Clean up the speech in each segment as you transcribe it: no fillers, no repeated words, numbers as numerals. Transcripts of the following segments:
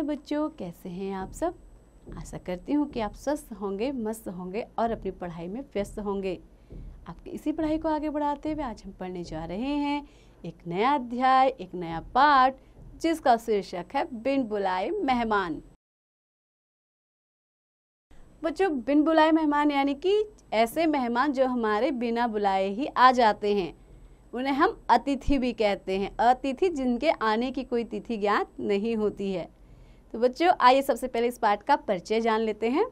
बच्चों, कैसे हैं आप सब। आशा करती हूँ कि आप स्वस्थ होंगे, मस्त होंगे और अपनी पढ़ाई में व्यस्त होंगे। आपकी इसी पढ़ाई को आगे बढ़ाते हुए आज हम पढ़ने जा रहे हैं एक नया अध्याय, एक नया पाठ, जिसका शीर्षक है बिन बुलाए मेहमान। बच्चों, बिन बुलाए मेहमान यानी कि ऐसे मेहमान जो हमारे बिना बुलाए ही आ जाते हैं, उन्हें हम अतिथि भी कहते हैं। अतिथि जिनके आने की कोई तिथि ज्ञात नहीं होती है। तो बच्चों, आइए सबसे पहले इस पाठ का परिचय जान लेते हैं।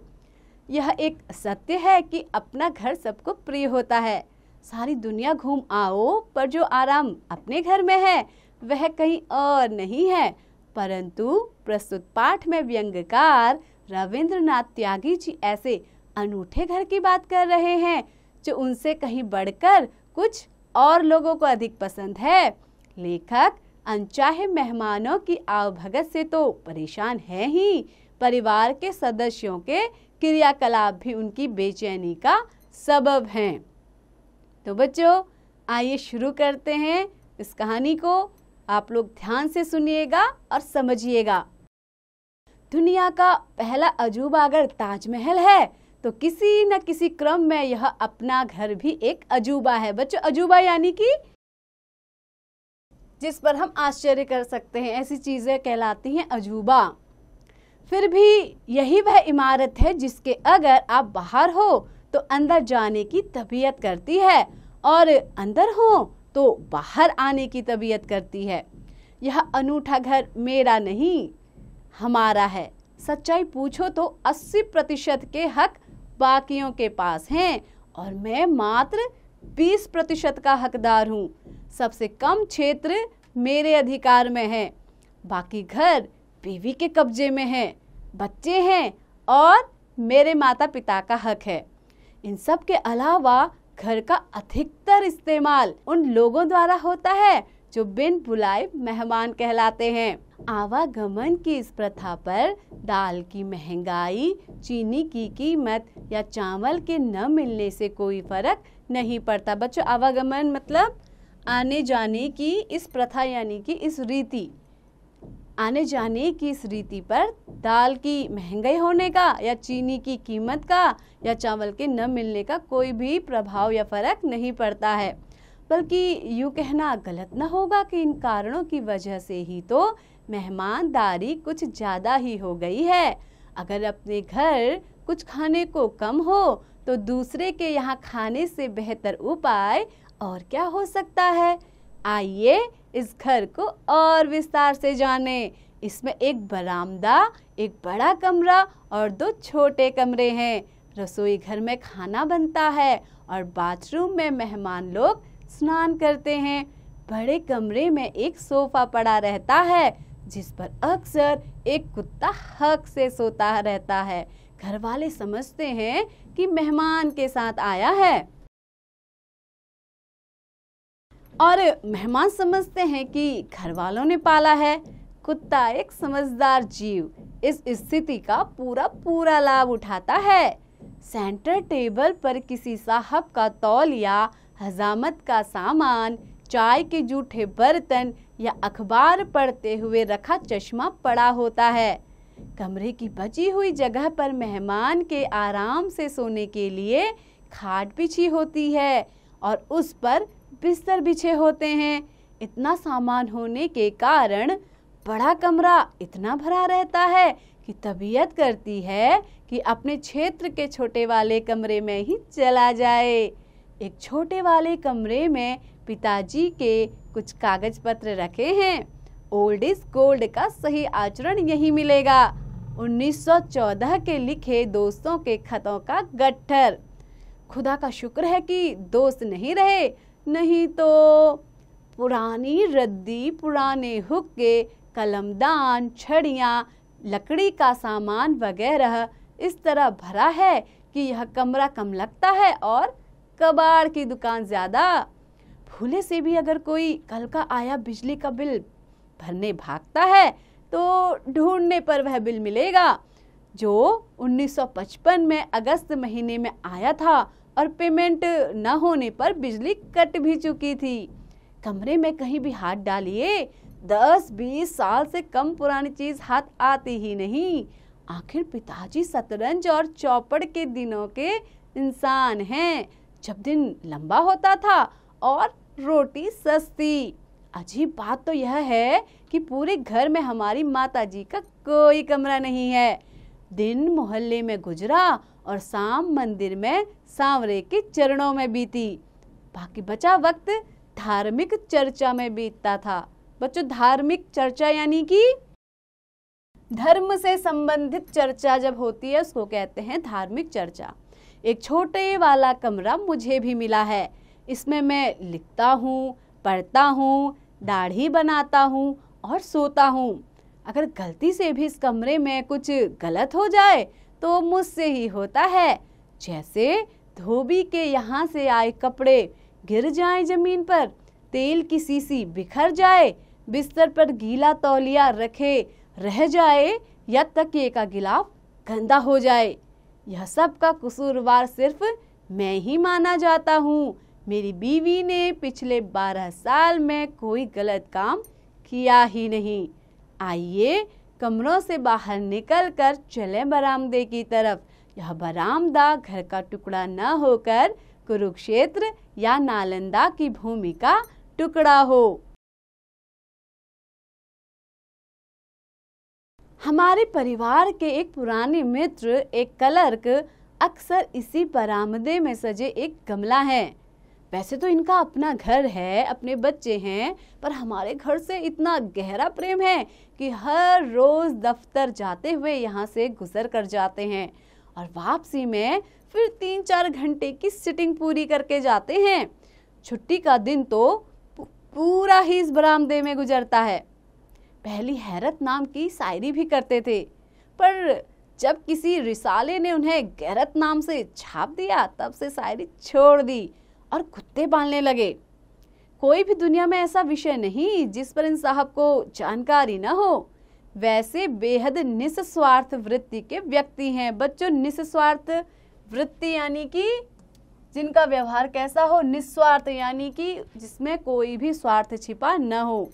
यह एक सत्य है कि अपना घर सबको प्रिय होता है। सारी दुनिया घूम आओ, पर जो आराम अपने घर में है वह कहीं और नहीं है। परंतु प्रस्तुत पाठ में व्यंग्यकार रविंद्रनाथ त्यागी जी ऐसे अनूठे घर की बात कर रहे हैं जो उनसे कहीं बढ़कर कुछ और लोगों को अधिक पसंद है। लेखक अनचाहे मेहमानों की आवभगत से तो परेशान है ही, परिवार के सदस्यों के क्रियाकलाप भी उनकी बेचैनी का सबब हैं। तो बच्चों, आइए शुरू करते हैं इस कहानी को। आप लोग ध्यान से सुनिएगा और समझिएगा। दुनिया का पहला अजूबा अगर ताजमहल है तो किसी न किसी क्रम में यह अपना घर भी एक अजूबा है। बच्चों, अजूबा यानी कि जिस पर हम आश्चर्य कर सकते हैं, ऐसी चीजें कहलाती हैं अजूबा। फिर भी यही वह इमारत है जिसके अगर आप बाहर हो तो अंदर जाने की तबीयत करती है और अंदर हो तो बाहर आने की तबीयत करती है। यह अनूठा घर मेरा नहीं, हमारा है। सच्चाई पूछो तो 80% के हक बाकियों के पास हैं और मैं मात्र 20% का हकदार हूँ। सबसे कम क्षेत्र मेरे अधिकार में है। बाकी घर बीवी के कब्जे में है, बच्चे हैं और मेरे माता पिता का हक है। इन सब के अलावा घर का अधिकतर इस्तेमाल उन लोगों द्वारा होता है जो बिन बुलाए मेहमान कहलाते हैं। आवागमन की इस प्रथा पर दाल की महंगाई, चीनी की कीमत या चावल के न मिलने से कोई फर्क नहीं पड़ता। बच्चों, आवागमन मतलब आने जाने की इस प्रथा यानी कि इस रीति, आने जाने की इस रीति पर दाल की महंगाई होने का या चीनी की कीमत का या चावल के न मिलने का कोई भी प्रभाव या फर्क नहीं पड़ता है। बल्कि यूँ कहना गलत न होगा कि इन कारणों की वजह से ही तो मेहमानदारी कुछ ज़्यादा ही हो गई है। अगर अपने घर कुछ खाने को कम हो तो दूसरे के यहाँ खाने से बेहतर उपाय और क्या हो सकता है। आइए इस घर को और विस्तार से जानें। इसमें एक बरामदा, एक बड़ा कमरा और 2 छोटे कमरे हैं। रसोई घर में खाना बनता है और बाथरूम में मेहमान लोग स्नान करते हैं। बड़े कमरे में एक सोफा पड़ा रहता है जिस पर अक्सर एक कुत्ता हक से सोता रहता है। घर वाले समझते हैं कि मेहमान के साथ आया है और मेहमान समझते हैं कि घर वालों ने पाला है। कुत्ता एक समझदार जीव इस स्थिति का पूरा लाभ उठाता है। सेंटर टेबल पर किसी साहब का तौलिया, हजामत का सामान, चाय के जूठे बर्तन या अखबार पढ़ते हुए रखा चश्मा पड़ा होता है। कमरे की बची हुई जगह पर मेहमान के आराम से सोने के लिए खाट बिछी होती है और उस पर बिस्तर बिछे होते हैं। इतना सामान होने के कारण बड़ा कमरा इतना भरा रहता है कि तबीयत करती है कि अपने क्षेत्र के छोटे वाले कमरे में ही चला जाए। एक छोटे वाले कमरे में पिताजी के कुछ कागज पत्र रखे हैं। ओल्ड इज गोल्ड का सही आचरण यही मिलेगा। 1914 के लिखे दोस्तों के खतों का गट्ठर। खुदा का शुक्र है कि दोस्त नहीं रहे, नहीं तो पुरानी रद्दी, पुराने हुक्के, कलमदान, छड़ियाँ, लकड़ी का सामान वगैरह इस तरह भरा है कि यह कमरा कम लगता है और कबाड़ की दुकान ज्यादा। भूले से भी अगर कोई कल का आया बिजली का बिल भरने भागता है तो ढूंढने पर वह बिल मिलेगा जो 1955 में अगस्त महीने में आया था और पेमेंट न होने पर बिजली कट भी चुकी थी। कमरे में कहीं भी हाथ डालिए 10-20 साल से कम पुरानी चीज हाथ आती ही नहीं। आखिर पिताजी शतरंज और चौपड़ के दिनों के इंसान हैं, जब दिन लंबा होता था और रोटी सस्ती। अजीब बात तो यह है कि पूरे घर में हमारी माताजी का कोई कमरा नहीं है। दिन मोहल्ले में गुजरा और शाम मंदिर में सांवरे के चरणों में बीती। बाकी बचा वक्त धार्मिक चर्चा में बीतता था। बच्चों, धार्मिक चर्चा यानी कि धर्म से संबंधित चर्चा जब होती है उसको कहते हैं धार्मिक चर्चा। एक छोटे वाला कमरा मुझे भी मिला है। इसमें मैं लिखता हूँ, पढ़ता हूँ, दाढ़ी बनाता हूँ और सोता हूँ। अगर गलती से भी इस कमरे में कुछ गलत हो जाए तो मुझसे ही होता है। जैसे धोबी के यहाँ से आए कपड़े गिर जाए जमीन पर, तेल की शीशी बिखर जाए, बिस्तर पर गीला तौलिया रखे रह जाए या तकिए का गिलाफ गंदा हो जाए, यह सब का कसूरवार सिर्फ मैं ही माना जाता हूँ। मेरी बीवी ने पिछले 12 साल में कोई गलत काम किया ही नहीं। आइए कमरों से बाहर निकलकर चलें बरामदे की तरफ। यह बरामदा घर का टुकड़ा न होकर कुरुक्षेत्र या नालंदा की भूमि का टुकड़ा हो। हमारे परिवार के एक पुराने मित्र, एक क्लर्क, अक्सर इसी बरामदे में सजे एक गमला है। वैसे तो इनका अपना घर है, अपने बच्चे हैं, पर हमारे घर से इतना गहरा प्रेम है कि हर रोज दफ्तर जाते हुए यहाँ से गुजर कर जाते हैं और वापसी में फिर 3-4 घंटे की सिटिंग पूरी करके जाते हैं। छुट्टी का दिन तो पूरा ही इस बरामदे में गुजरता है। पहली हैरत नाम की शायरी भी करते थे, पर जब किसी रिसाले ने उन्हें गैरत नाम से छाप दिया तब से शायरी छोड़ दी और कुत्ते पालने लगे। कोई भी दुनिया में ऐसा विषय नहीं जिस पर इन साहब को जानकारी न हो। वैसे बेहद निस्वार्थ वृत्ति के व्यक्ति हैं। बच्चों, निस्वार्थ वृत्ति यानी कि जिनका व्यवहार कैसा हो, निस्वार्थ यानी कि जिसमें कोई भी स्वार्थ छिपा न हो।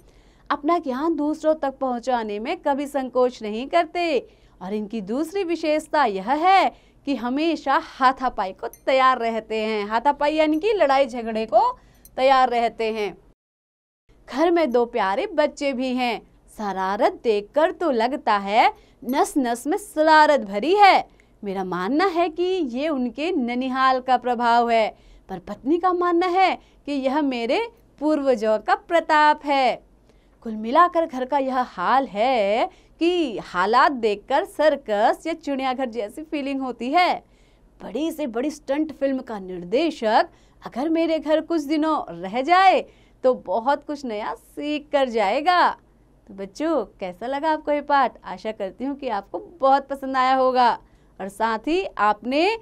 अपना ज्ञान दूसरों तक पहुंचाने में कभी संकोच नहीं करते। और इनकी दूसरी विशेषता यह है कि हमेशा हाथापाई को तैयार रहते हैं। हाथापाई यानी कि लड़ाई झगड़े को तैयार रहते हैं। घर में 2 प्यारे बच्चे भी हैं। शरारत देखकर तो लगता है नस नस में शरारत भरी है। मेरा मानना है कि ये उनके ननिहाल का प्रभाव है, पर पत्नी का मानना है कि यह मेरे पूर्वजों का प्रताप है। कुल मिलाकर घर का यह हाल है कि हालात देखकर सर्कस या चिड़ियाघर जैसी फीलिंग होती है। बड़ी से बड़ी स्टंट फिल्म का निर्देशक अगर मेरे घर कुछ दिनों रह जाए तो बहुत कुछ नया सीख कर जाएगा। तो बच्चों, कैसा लगा आपको ये पाठ? आशा करती हूँ कि आपको बहुत पसंद आया होगा और साथ ही आपने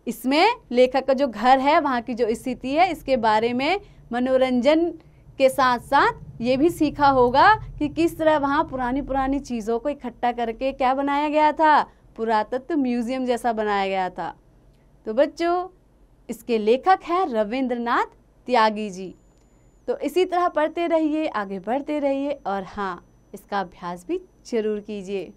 इसमें लेखक का जो घर है, वहाँ की जो स्थिति है, इसके बारे में मनोरंजन के साथ साथ ये भी सीखा होगा कि किस तरह वहाँ पुरानी चीज़ों को इकट्ठा करके क्या बनाया गया था, पुरातत्व म्यूजियम जैसा बनाया गया था। तो बच्चों, इसके लेखक हैं रविंद्रनाथ त्यागी जी। तो इसी तरह पढ़ते रहिए, आगे बढ़ते रहिए और हाँ, इसका अभ्यास भी जरूर कीजिए।